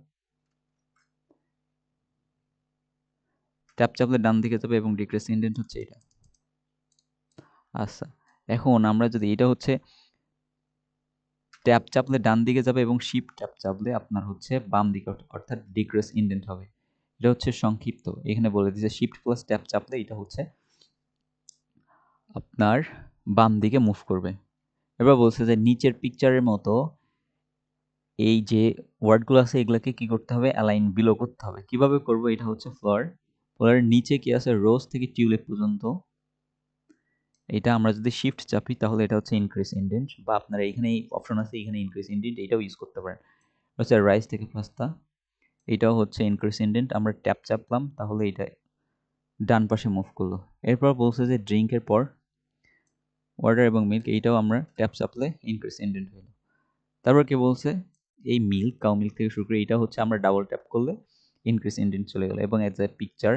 ডান দিকে যাবে এবং ডিক্রিজ ইনডেন্ট হচ্ছে এটা। আচ্ছা, এখন আমরা যদি এটা হচ্ছে ট্যাপ চাপলে ডান দিকে যাবে এবং শিফট ট্যাপ চাপলে আপনার হচ্ছে বাম দিকে, অর্থাৎ ডিক্রিজ ইনডেন্ট হবে। এটা হচ্ছে সংক্ষিপ্ত, এখানে বলে দিয়েছে শিফট প্লাস ট্যাপ চাপলে এটা হচ্ছে আপনার বাম দিকে মুভ করবে। এবার বলছে যে নিচের পিকচারের মতো এই যে ওয়ার্ডগুলো আছে এগুলোকে কি করতে হবে, অ্যালাইন বিলো করতে হবে। কিভাবে করব, এটা হচ্ছে ফ্লোরের নিচে কি আছে, রোজ থেকে টিউলিপ পর্যন্ত। এটা আমরা যদি শিফট চাপি তাহলে এটা হচ্ছে ইনক্রিজ ইনডেন্ট, বা আপনারা এখানে অপশন আছে এখানে ইনক্রিজ ইনডেন্ট এটাও ইউজ করতে পারেন। হচ্ছে রাইস থেকে পাস্তা, এটাও হচ্ছে ইনক্রিজ ইনডেন্ট, আমরা ট্যাপ চাপলাম তাহলে এটা ডান পাশে মুভ করলো। এরপর বলছে যে ড্রিঙ্কের পর ওয়াটার এবং মিল্ক, এইটাও আমরা ট্যাপ চাপলে ইনক্রিজ ইনডেন্ট হলো। তারপর কি বলছে, এই মিল্ক কাউ মিল্ক থেকে শুরু করে এটা হচ্ছে আমরা ডাবল ট্যাপ করলে ইনক্রিজ ইনডেন্ট চলে গেল এবং এজ এ পিকচার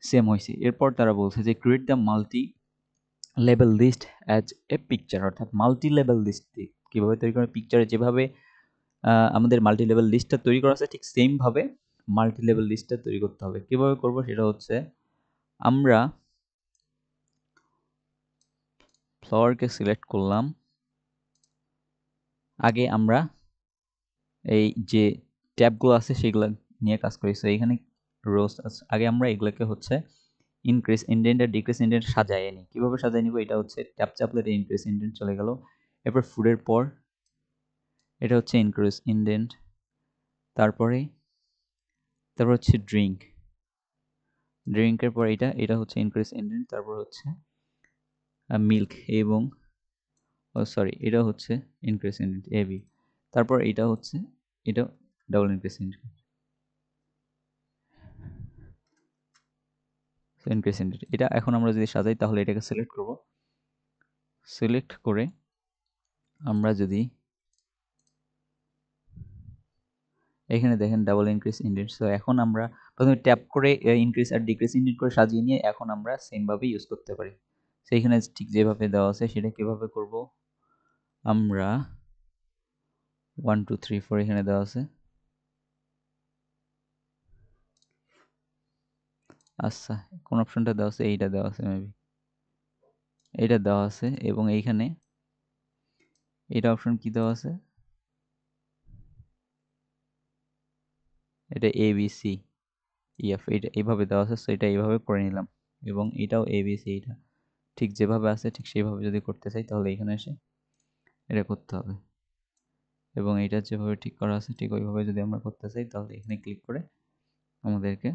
সেম হয়েছে। এরপর তারা বলছে যে create the multi level list as a picture, অর্থাৎ মাল্টি লেভেল লিস্ট কীভাবে তৈরি করে, পিকচারে যেভাবে আমাদের মাল্টি লেভেল লিস্টটা তৈরি করা আছে ঠিক সেমভাবে মাল্টি লেভেল লিস্টটা তৈরি করতে হবে। কীভাবে করব সেটা হচ্ছে আমরা ফ্লাওয়ারকে সিলেক্ট করলাম, আগে আমরা এই যে ট্যাবগুলো আছে সেগুলো নিয়ে কাজ করি। সো এখানে রোজ আছে, আগে আমরা এগুলোকে হচ্ছে ইনক্রিজ ইনডেন্ট আর ডিক্রিজ ইনডেন্ট সাজায় নিই। কীভাবে সাজায় নিব, এটা হচ্ছে ট্যাপ চাপলে ইনক্রিজ ইনডেন্ট চলে গেল। এরপর ফুডের পর এটা হচ্ছে ইনক্রিজ ইনডেন্ট, তারপর হচ্ছে ড্রিঙ্কের পর এটা হচ্ছে ইনক্রিজ ইনডেন্ট, তারপর হচ্ছে মিল্ক এবং সরি এটা হচ্ছে ইনক্রিজ ইনডেন্ট এবি, তারপর এটা হচ্ছে এটা ডাবল ইনক্রিজ ইনডেন্ট এটা। এখন আমরা যদি সাজাই তাহলে এটাকে সিলেক্ট করব, সিলেক্ট করে আমরা যদি এখানে দেখেন ডাবল ইনক্রিজ ইনডেন্ট। সো এখন আমরা প্রথমে ট্যাপ করে ইনক্রিজ আর ডিক্রিজ ইনডেন্ট করে সাজিয়ে নিয়ে এখন আমরা সেমভাবে ইউজ করতে পারি। সেইখানে ঠিক যেভাবে দেওয়া আছে সেটা কিভাবে করব, আমরা 1 2 3 4 এখানে দেওয়া আছে। আচ্ছা, কোন অপশনটা দেওয়া আছে, এইটা দেওয়া আছে মেবি, এটা দেওয়া আছে এবং এইখানে এটা অপশন কি দেওয়া আছে, এটা এ বি সি ইএফ, এটা এইভাবে দেওয়া আছে। সো এটা এইভাবে করে নিলাম এবং এটাও এ বি সি, এটা ঠিক যেভাবে আছে ঠিক সেইভাবে যদি করতে চাই তাহলে এখানে এসে এটা করতে হবে এবং এটা যেভাবে ঠিক করা আছে ঠিক ওইভাবে যদি আমরা করতে চাই তাহলে এখানে ক্লিক করে আমাদেরকে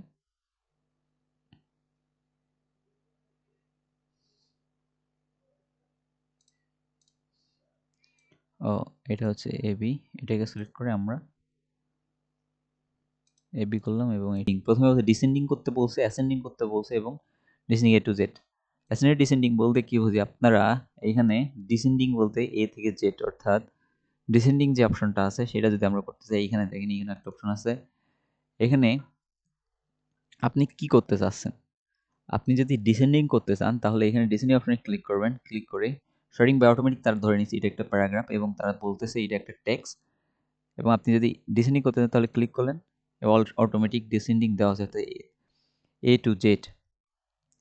এটা হচ্ছে এবি, এটাকে সিলেক্ট করে আমরা এ বি করলাম এবং প্রথমে বলছে ডিসেন্ডিং করতে বলছে, অ্যাসেন্ডিং করতে বলছে এবং descending A to Z. Ascending descending বলতে কি বুঝি, আপনারা এখানে ডিসেন্ডিং বলতে এ থেকে জেড, অর্থাৎ ডিসেন্ডিং যে অপশনটা আছে সেটা যদি আমরা করতে চাই, এখানে দেখেন এখানে একটা অপশন আছে, এখানে আপনি কি করতে চাচ্ছেন। আপনি যদি ডিসেন্ডিং করতে চান তাহলে এখানে ডিসেন্ডিং অপশনে ক্লিক করবেন, ক্লিক করে শর্টিং বাই অটোমেটিক তারা ধরে নিচ্ছে এটা একটা প্যারাগ্রাফ এবং তারা বলতেছে এটা একটা টেক্সট, এবং আপনি যদি ডিসেন্ডিং করতে চান তাহলে ক্লিক করলেন, অটোমেটিক ডিসেন্ডিং দেওয়া আছে এ টু জেড,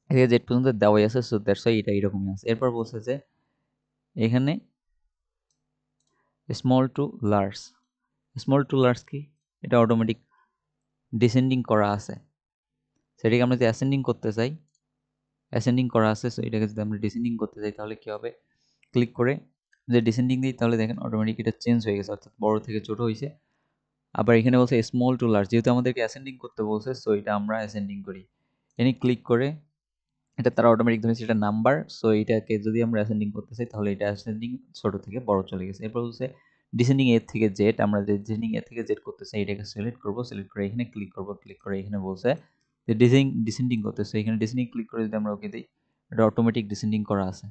এ জেড পর্যন্ত দেওয়াই আছে, সো দ্যাটস ওয়াই এটা এরকমই আছে। এরপর বলছে যে এখানে small to large, small to large কি, এটা অটোমেটিক ডিসেন্ডিং করা আছে, সেটাকে আমরা যদি অ্যাসেন্ডিং করতে চাই, অ্যাসেন্ডিং করা আছে, সো এটাকে যদি আমরা ডিসেন্ডিং করতে চাই তাহলে কি হবে, ক্লিক করে যদি ডিসেন্ডিং দিই তাহলে দেখেন অটোমেটিক এটা চেঞ্জ হয়ে গেছে, অর্থাৎ বড় থেকে ছোট হয়েছে। আবার এখানে বলছে স্মল টু লার্জ, যেহেতু আমাদেরকে অ্যাসেন্ডিং করতে বলছে, সো এটা আমরা অ্যাসেন্ডিং করি, এনে ক্লিক করে এটা তারা অটোমেটিক ধরেছে এটা নাম্বার, সো এটাকে যদি আমরা অ্যাসেন্ডিং করতে চাই তাহলে এটা অ্যাসেন্ডিং ছোট থেকে বড় চলে গেছে। এরপর হচ্ছে ডিসেন্ডিং এ থেকে জেড, আমরা যে ডিসেন্ডিং এ থেকে জেড করতে চাই এটাকে সিলেক্ট করব, সিলেক্ট করে এখানে ক্লিক করব, ক্লিক করে এখানে বলছে যে ডিসেন্ডিং করতেছে, এখানে ডিসেন্ডিং ক্লিক করে যদি আমরা ওকে দিই এটা অটোমেটিক ডিসেন্ডিং করা আছে।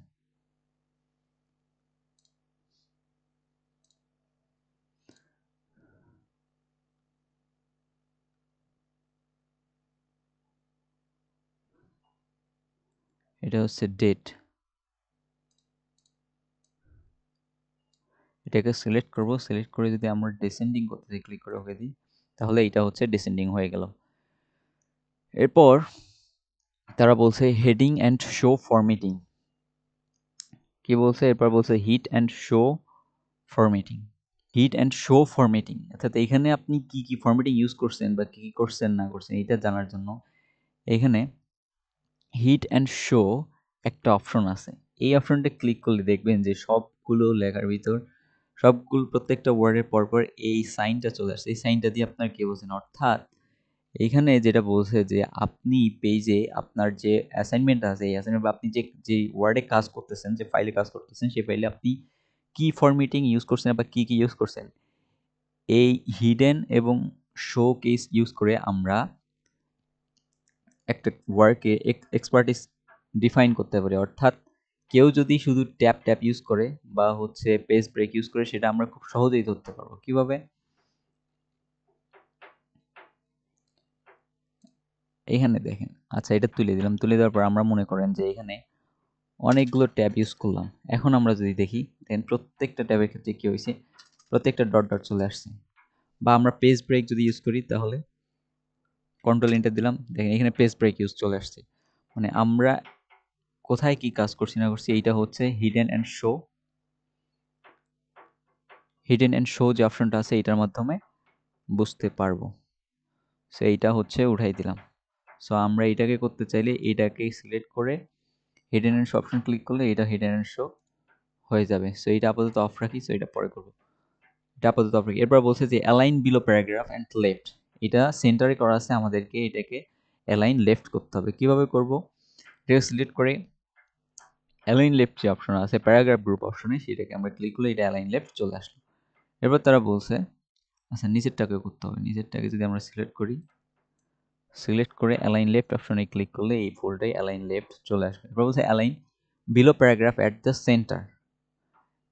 এটা হচ্ছে ডেট, এটাকে সিলেক্ট করব, সিলেক্ট করে যদি আমরা ডিসেন্ডিং করতে চাই ক্লিক করে ওকে দিই তাহলে এটা হচ্ছে ডিসেন্ডিং হয়ে গেল। এরপর তারা বলছে হেডিং অ্যান্ড শো ফরম্যাটিং, কি বলছে, এরপর বলছে hide and show formatting, hide and show formatting, অর্থাৎ এখানে আপনি কি কি ফরম্যাটিং ইউজ করছেন বা কি কি করছেন না করছেন এটা জানার জন্য এখানে হিট অ্যান্ড শো একটা অপশন আছে, এই অপশনটা ক্লিক করলে দেখবেন যে সবগুলো লেখার ভিতর সবগুলো প্রত্যেকটা ওয়ার্ডের পরপর এই সাইনটা চলে আসছে, এই সাইনটা দিয়ে আপনার কি বলছেন, অর্থাৎ এইখানে যেটা বলছে যে আপনি পেজে আপনার যে অ্যাসাইনমেন্ট আছে এই অ্যাসাইনমেন্ট বা আপনি যে ওয়ার্ডে কাজ করতেছেন, যে ফাইলে কাজ করতেছেন সেই ফাইলে আপনি কি ফরম্যাটিং ইউজ করছেন বা কি কি ইউজ করছেন, এই হিডেন এবং শো কেস ইউজ করে আমরা একটা ওয়ার্কে এক্সপার্টিস ডিফাইন করতে পারি, অর্থাৎ কেউ যদি শুধু ট্যাপ ট্যাপ ইউজ করে বা হচ্ছে পেজ ব্রেক ইউজ করে সেটা আমরা খুব সহজেই ধরতে পারবো। কিভাবে, এখানে দেখেন, আচ্ছা এটা তুলে দিলাম, তুলে দেওয়ার পর আমরা মনে করেন যে এখানে অনেকগুলো ট্যাব ইউজ করলাম, এখন আমরা যদি দেখি দেখেন প্রত্যেকটা ট্যাবের ক্ষেত্রে কি হয়েছে, প্রত্যেকটা ডট ডট চলে আসছে। বা আমরা পেজ ব্রেক যদি ইউজ করি তাহলে কন্ট্রোল এন্টার দিলাম, দেখেন এখানে পেজ ব্রেক ইউজ চলে আসছে, মানে আমরা কোথায় কি কাজ করছি না করছি এইটা হচ্ছে hidden and show, hidden and show যে অপশনটা আছে এটার মাধ্যমে বুঝতে পারবো। সো এইটা হচ্ছে উঠাই দিলাম। সো আমরা এটাকে করতে চাইলে এটাকে সিলেক্ট করে hidden and show option click করলে এটা হিডেন অ্যান্ড শো হয়ে যাবে। সো এটা আপাতত অফ রাখি, সো এটা পরে করবো, এটা আপাতত অফ রাখি। এরপর বলছে যে align below paragraph and left, এটা সেন্টারে করা আছে, আমাদেরকে এটাকে অ্যালাইন লেফট করতে হবে। কিভাবে করব, এটাকে সিলেক্ট করে অ্যালাইন লেফট যে অপশন আছে প্যারাগ্রাফ গ্রুপ অপশনে সেটাকে আমরা ক্লিক করলে এটা অ্যালাইন লেফট চলে আসলো। এরপর তারা বলছে আচ্ছা নিচেরটাকে করতে হবে, নিচেরটাকে যদি আমরা সিলেক্ট করি, সিলেক্ট করে অ্যালাইন লেফট অপশনে ক্লিক করলে এই ফুলটাই অ্যালাইন লেফট চলে আসবে। এরপর বলছে align below paragraph at the centre,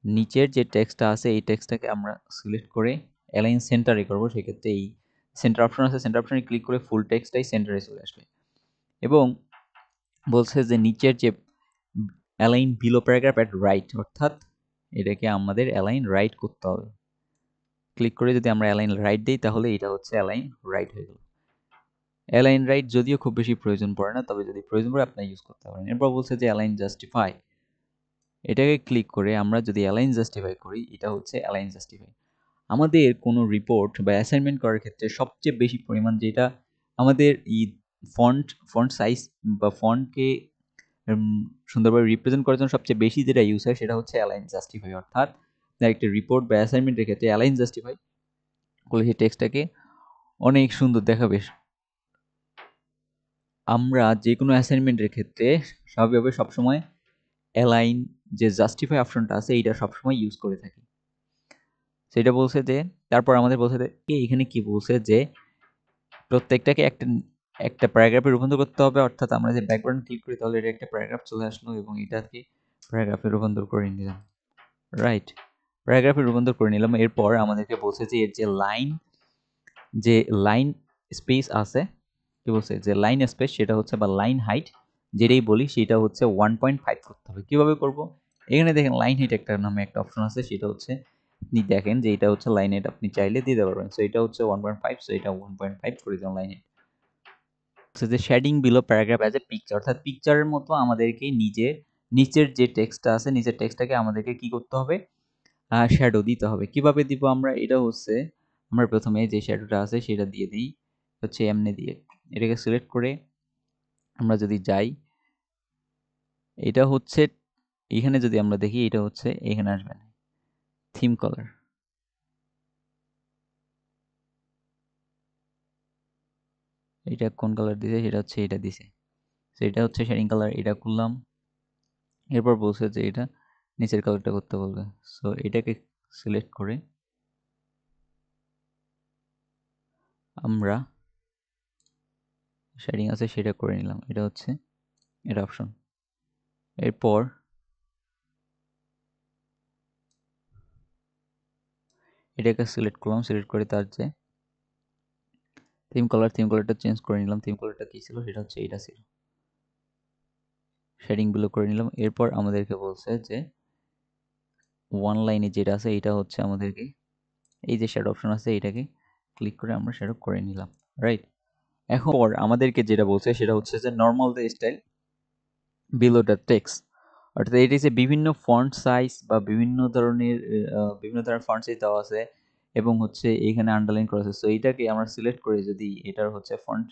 নিচের যে টেক্সটটা আছে এই টেক্সটটাকে আমরা সিলেক্ট করে অ্যালাইন সেন্টারে করবো, সেক্ষেত্রে এই সেন্টার অপশন আছে, সেন্টার অপশনে ক্লিক করে ফুল টেক্সটটাই সেন্টারে চলে আসবে। এবং বলছে যে নিচের যে align below paragraph at right, অর্থাৎ এটাকে আমাদের অ্যালাইন রাইট করতে হবে, ক্লিক করে যদি আমরা অ্যালাইন রাইট দিই তাহলে এটা হচ্ছে অ্যালাইন রাইট হয়ে গেল। অ্যালাইন রাইট যদিও খুব বেশি প্রয়োজন পড়ে না, তবে যদি প্রয়োজন পড়ে আপনি ইউজ করতে পারেন। এরপর বলছে যে অ্যালাইন জাস্টিফাই, এটাকে ক্লিক করে আমরা যদি অ্যালাইন জাস্টিফাই করি এটা হচ্ছে অ্যালাইন জাস্টিফাই। আমাদের কোনো রিপোর্ট বা অ্যাসাইনমেন্ট করার ক্ষেত্রে সবচেয়ে বেশি পরিমাণ যেটা আমাদের ফন্ট সাইজ বা ফন্টকে সুন্দরভাবে রিপ্রেজেন্ট করার জন্য সবচেয়ে বেশি যেটা ইউজ হয় সেটা হচ্ছে অ্যালাইন জাস্টিফাই, অর্থাৎ একটা রিপোর্ট বা অ্যাসাইনমেন্টের ক্ষেত্রে অ্যালাইন জাস্টিফাই করলে সেই টেক্সটটাকে অনেক সুন্দর দেখাবে। আমরা যে কোনো অ্যাসাইনমেন্টের ক্ষেত্রে স্বাভাবিকভাবে সবসময় অ্যালাইন যে জাস্টিফাই অপশনটা আছে এইটা সবসময় ইউজ করে থাকি। সেটা বলছে যে তারপর আমাদের বলছে যে এখানে কি বলছে যে প্রত্যেকটাকে একটা একটা প্যারাগ্রাফে রূপান্তর করতে হবে, অর্থাৎ আমরা যে ব্যাকগ্রাউন্ড ক্লিক করি তাহলে এটা একটা প্যারাগ্রাফ চলে আসলো এবং এটাকে প্যারাগ্রাফে রূপান্তর করে নিলাম। রাইট, প্যারাগ্রাফে রূপান্তর করে নিলাম। এরপর আমাদেরকে বলছে যে এর যে লাইন স্পেস আছে, কি বলছে যে লাইন স্পেস সেটা হচ্ছে বা লাইন হাইট যেটাই বলি সেটা হচ্ছে 1.5 করতে হবে। কিভাবে করব? এখানে দেখেন লাইন হাইট একটা নামে একটা অপশন আছে, সেটা হচ্ছে আপনি দেখেন যে এটা হচ্ছে লাইন হাইট, আপনি চাইলে দিতে পারবেন। সো এটা হচ্ছে 1.5, সো এটা 1.5 করে দিলাম লাইন হাইট। যে shading below paragraph as a picture, অর্থাৎ পিকচারের মতো আমাদেরকে নিচের যে টেক্সটটা আছে নিচের টেক্সটটাকে আমাদেরকে কি করতে হবে, শ্যাডো দিতে হবে। কিভাবে দিব আমরা? এটা হচ্ছে আমরা প্রথমে যে শ্যাডোটা আছে সেটা দিয়ে দিই, হচ্ছে এমনি দিয়ে এটাকে সিলেক্ট করে আমরা যদি যাই, এটা হচ্ছে এখানে যদি আমরা দেখি এটা হচ্ছে এখানে আসবেন থিম কালার, এটা কোন কালার দিছে সেটা হচ্ছে এটা দিছে, সেটা হচ্ছে শেডিং কালার, এটা করলাম। এরপর বলছে যে এটা নিচের কালারটা করতে বলবে, সো এটাকে সিলেক্ট করে আমরা শেডিং আছে সেটা করে নিলাম, এটা হচ্ছে এটা অপশন। এরপর এটাকে সিলেক্ট করলাম, সিলেক্ট করে তার যে থিম কালারটা চেঞ্জ করে নিলাম। থিম কালারটা কি ছিল সেটা হচ্ছে এটা ছিল, শেডিং গুলো করে নিলাম। এরপর আমাদেরকে বলছে যে ওয়ান লাইনে যেটা আছে এটা হচ্ছে আমাদেরকে এই যে শ্যাডো অপশন আছে এটাকে ক্লিক করে আমরা শ্যাডো করে নিলাম। রাইট, এখন আমাদেরকে যেটা বলছে সেটা হচ্ছে যে normal the style below the text, অর্থাৎ এটি যে বিভিন্ন ফন্ট সাইজ বা বিভিন্ন ধরনের ফন্ট সাইজ দেওয়া আছে এবং হচ্ছে এখানে আন্ডারলাইন করা আছে। সো এইটাকে আমরা সিলেক্ট করে যদি এটার হচ্ছে ফন্ট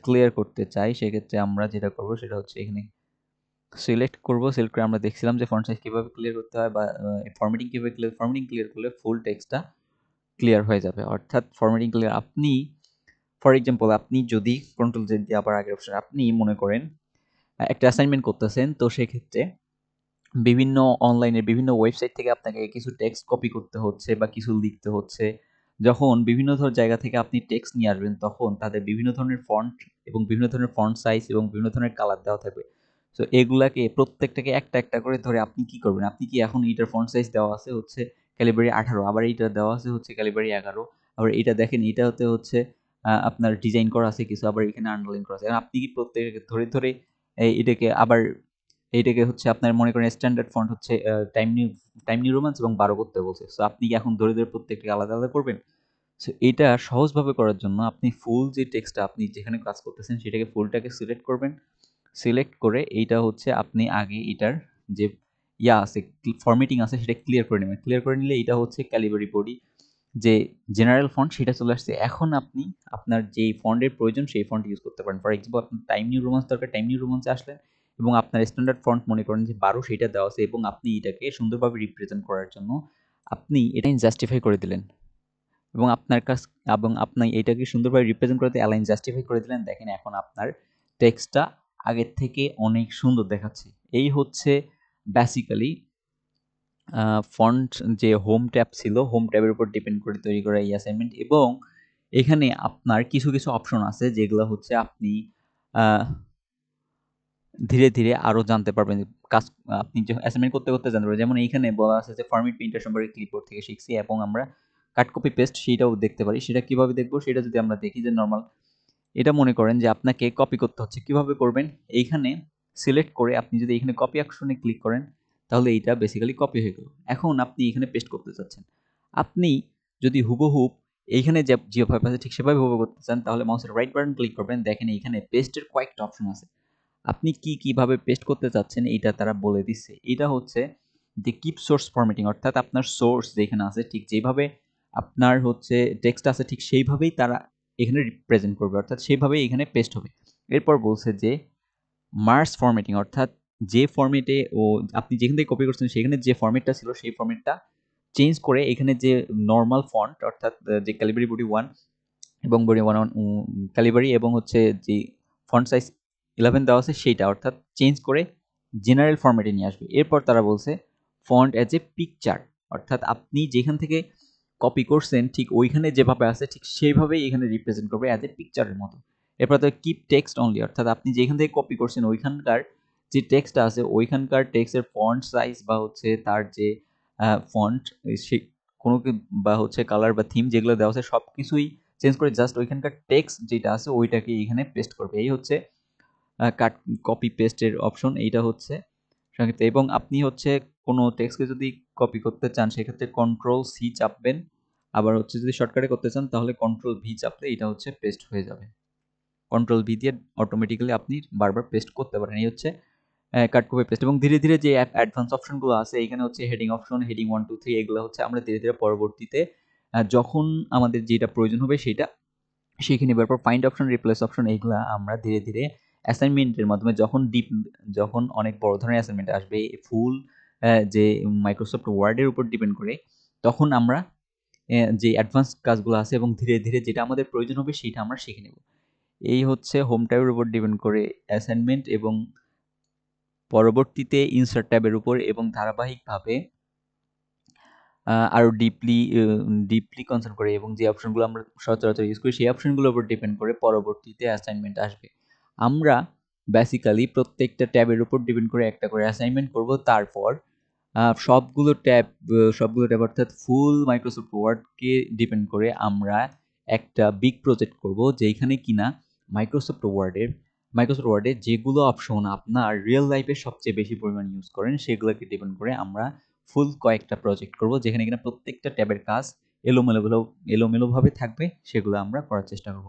ক্লিয়ার করতে চাই সেক্ষেত্রে আমরা যেটা করব সেটা হচ্ছে এখানে সিলেক্ট করব। সিলেক্ট করে আমরা দেখছিলাম যে ফন্ট সাইজ কীভাবে ক্লিয়ার করতে হয় বা ফরম্যাটিং কীভাবে ফরম্যাটিং ক্লিয়ার করলে ফুল টেক্সটটা ক্লিয়ার হয়ে যাবে। অর্থাৎ ফরম্যাটিং ক্লিয়ার আপনি ফর এক্সাম্পল আপনি যদি কন্ট্রোল জেড দিয়ে আবার আগের অপশন, আপনি মনে করেন একটা অ্যাসাইনমেন্ট করতেছেন, তো সেক্ষেত্রে বিভিন্ন অনলাইনের বিভিন্ন ওয়েবসাইট থেকে আপনাকে কিছু টেক্সট কপি করতে হচ্ছে বা কিছু লিখতে হচ্ছে। যখন বিভিন্ন জায়গা থেকে আপনি টেক্সট নিয়ে আসবেন তখন তাদের বিভিন্ন ধরনের ফন্ট এবং বিভিন্ন ধরনের ফন্ট সাইজ এবং বিভিন্ন ধরনের কালার দেওয়া থাকবে। সো এগুলাকে প্রত্যেকটাকে একটা একটা করে ধরে আপনি কি করবেন? আপনি কি এখন এইটার ফন্ট সাইজ দেওয়া আছে হচ্ছে ক্যালিবারি 18, আবার এইটা দেওয়া আছে হচ্ছে ক্যালিবারি 11, আবার এইটা দেখেন এইটাতে হচ্ছে আপনার ডিজাইন করা আছে কিছু, আবার এখানে আন্ডারলাইন করা আছে। আপনি কি প্রত্যেককে ধরে ধরে এটাকে আবার এইটাকে হচ্ছে আপনার মনে করেন স্ট্যান্ডার্ড ফন্ট হচ্ছে টাইম নিউ রোমান্স এবং 12 করতে বলছে। সো আপনি কি এখন ধরে ধরে প্রত্যেকটাকে আলাদা আলাদা করবেন? সো এটা সহজভাবে করার জন্য আপনি ফুল যে টেক্সটটা আপনি যেখানে কাজ করতেছেন সেটাকে ফুলটাকে সিলেক্ট করবেন। সিলেক্ট করে এইটা হচ্ছে আপনি আগে এটার যে আছে ফরম্যাটিং আছে সেটা ক্লিয়ার করে নেবেন। ক্লিয়ার করে নিলে এটা হচ্ছে ক্যালিবারি বডি যে জেনারেল ফন্ট সেটা চলে আসছে। এখন আপনি আপনার যেই ফন্টের প্রয়োজন সেই ফন্ট ইউজ করতে পারেন। ফর এক্সাম্পল আপনার টাইম নিউ রোমান্স দরকার, টাইম নিউ রোমান্সে আসলেন এবং আপনার স্ট্যান্ডার্ড ফন্ট মনে করেন যে 12 সেটা দেওয়া আছে এবং আপনি এটাকে সুন্দরভাবে রিপ্রেজেন্ট করার জন্য আপনি এটা জাস্টিফাই করে দিলেন এবং আপনি এটাকে সুন্দরভাবে রিপ্রেজেন্ট করতে অ্যালাইন জাস্টিফাই করে দিলেন। দেখেন এখন আপনার টেক্সটটা আগের থেকে অনেক সুন্দর দেখাচ্ছে। এই হচ্ছে বেসিক্যালি ফন্ট যে হোম ট্যাব ছিল, হোম ট্যাবের উপর ডিপেন্ড করে তৈরি করা এই অ্যাসাইনমেন্ট। এবং এখানে আপনার কিছু অপশন আছে যেগুলো হচ্ছে আপনি ধীরে ধীরে আরও জানতে পারবেন। কাজ আপনি যে অ্যাসাইনমেন্ট করতে করতে জানতে পারবেন। যেমন এইখানে বলা আছে যে ফরম্যাট প্রিন্টার সম্পর্কে ক্লিপবোর্ড থেকে শিখছি এবং আমরা কাট কপি পেস্ট সেইটাও দেখতে পারি। সেটা কিভাবে দেখবো? সেটা যদি আমরা দেখি যে নরমাল এটা মনে করেন যে আপনাকে কপি করতে হচ্ছে, কিভাবে করবেন? এইখানে সিলেক্ট করে আপনি যদি এখানে কপি অপশনে ক্লিক করেন তাহলে এইটা বেসিক্যালি কপি হয়ে গেল। এখন আপনি এখানে পেস্ট করতে চাচ্ছেন। আপনি যদি হুবহুব এইখানে যেভাবে আছে ঠিক সেভাবে হুবহু করতে চান তাহলে মাউসের রাইট বাটন ক্লিক করবেন। দেখেন এইখানে পেস্টের কয়েকটা অপশন আছে। আপনি কিভাবে পেস্ট করতে চাচ্ছেন এইটা তারা বলে দিচ্ছে। এটা হচ্ছে যে কিপ সোর্স ফরম্যাটিং, অর্থাৎ আপনার সোর্স যেখানে আছে ঠিক যেভাবে আপনার হচ্ছে টেক্সট আছে ঠিক সেইভাবেই তারা এখানে রিপ্রেজেন্ট করবে, অর্থাৎ সেইভাবেই এখানে পেস্ট হবে। এরপর বলছে যে মার্জ ফরম্যাটিং, অর্থাৎ যে ফরম্যাটে আপনি যেখান থেকে কপি করছেন সেখানে যে ফরম্যাটটা ছিল সেই ফরম্যাটটা চেঞ্জ করে এখানে যে নর্মাল ফন্ট অর্থাৎ যে ক্যালিবারি বডি 1 এবং বডি 1 ক্যালিবারি এবং হচ্ছে যে ফন্ট সাইজ 11 দেওয়া আছে সেইটা অর্থাৎ চেঞ্জ করে জেনারেল ফরম্যাটে নিয়ে আসবে। এরপর তারা বলছে ফন্ট অ্যাজ এ পিকচার, অর্থাৎ আপনি যেখান থেকে কপি করছেন ঠিক ওইখানে যেভাবে আছে ঠিক সেইভাবেই এখানে রিপ্রেজেন্ট করবে অ্যাজ এ পিকচারের মতো। এরপর তো কিপ টেক্সট অনলি, অর্থাৎ আপনি যেখান থেকে কপি করছেন ওইখানকার যে টেক্সটটা আছে ওইখানকার টেক্সটের ফন্ট সাইজ বা হচ্ছে তার যে ফন্ট সে কোনো বা হচ্ছে কালার বা থিম যেগুলো দেওয়া আছে সব কিছুই চেঞ্জ করে জাস্ট ওইখানকার টেক্সট যেটা আছে ওইটাকে এখানে পেস্ট করবে। এই হচ্ছে কাট কপি পেস্টের অপশন। এইটা হচ্ছে সংক্ষিপ্ত। এবং আপনি হচ্ছে কোনো টেক্সটকে যদি কপি করতে চান সেক্ষেত্রে কন্ট্রোল সি চাপবেন, আবার হচ্ছে যদি শর্টকাটে করতে চান তাহলে কন্ট্রোল ভি চাপলে এটা হচ্ছে পেস্ট হয়ে যাবে। কন্ট্রোল ভি দিয়ে অটোমেটিক্যালি আপনি বারবার পেস্ট করতে পারেন। এই হচ্ছে কাট কপি পেস্ট। এবং ধীরে ধীরে যে অ্যাডভান্স অপশনগুলো আছে এখানে হচ্ছে হেডিং অপশন, হেডিং 1 2 3 এগুলো হচ্ছে আমরা ধীরে ধীরে পরবর্তীতে যখন আমাদের যেটা প্রয়োজন হবে সেটা শিখে নেবার পর ফাইন্ড অপশন, রিপ্লেস অপশন এইগুলা আমরা ধীরে ধীরে অ্যাসাইনমেন্টের মাধ্যমে যখন অনেক বড় ধরনের অ্যাসাইনমেন্ট আসবে ফুল যে মাইক্রোসফট ওয়ার্ডের উপর ডিপেন্ড করে তখন আমরা যে অ্যাডভান্স কাজগুলো আছে এবং ধীরে ধীরে যেটা আমাদের প্রয়োজন হবে সেটা আমরা শিখে নেব। এই হচ্ছে হোম ট্যাবের উপর ডিপেন্ড করে অ্যাসাইনমেন্ট এবং পরবর্তীতে ইনসার্ট ট্যাবের উপর এবং ধারাবাহিকভাবে আরও ডিপলি কনসার্ন করে এবং যে অপশনগুলো আমরা সচরাচর ইউজ করি সেই অপশনগুলোর উপর ডিপেন্ড করে পরবর্তীতে অ্যাসাইনমেন্ট আসবে। আমরা বেসিক্যালি প্রত্যেকটা ট্যাবের উপর ডিপেন্ড করে একটা করে অ্যাসাইনমেন্ট করব। তারপর সবগুলো ট্যাব অর্থাৎ ফুল মাইক্রোসফট ওয়ার্ডকে ডিপেন্ড করে আমরা একটা বিগ প্রজেক্ট করব, যেখানে কিনা মাইক্রোসফট ওয়ার্ডে যেগুলো অপশন আপনার রিয়েল লাইফে সবচেয়ে বেশি পরিমাণ ইউজ করেন সেগুলোকে ডিপেন্ড করে আমরা ফুল কয়েকটা প্রজেক্ট করব, যেখানে কিনা প্রত্যেকটা ট্যাবের কাজ এলোমেলোভাবে থাকবে, সেগুলো আমরা করার চেষ্টা করব।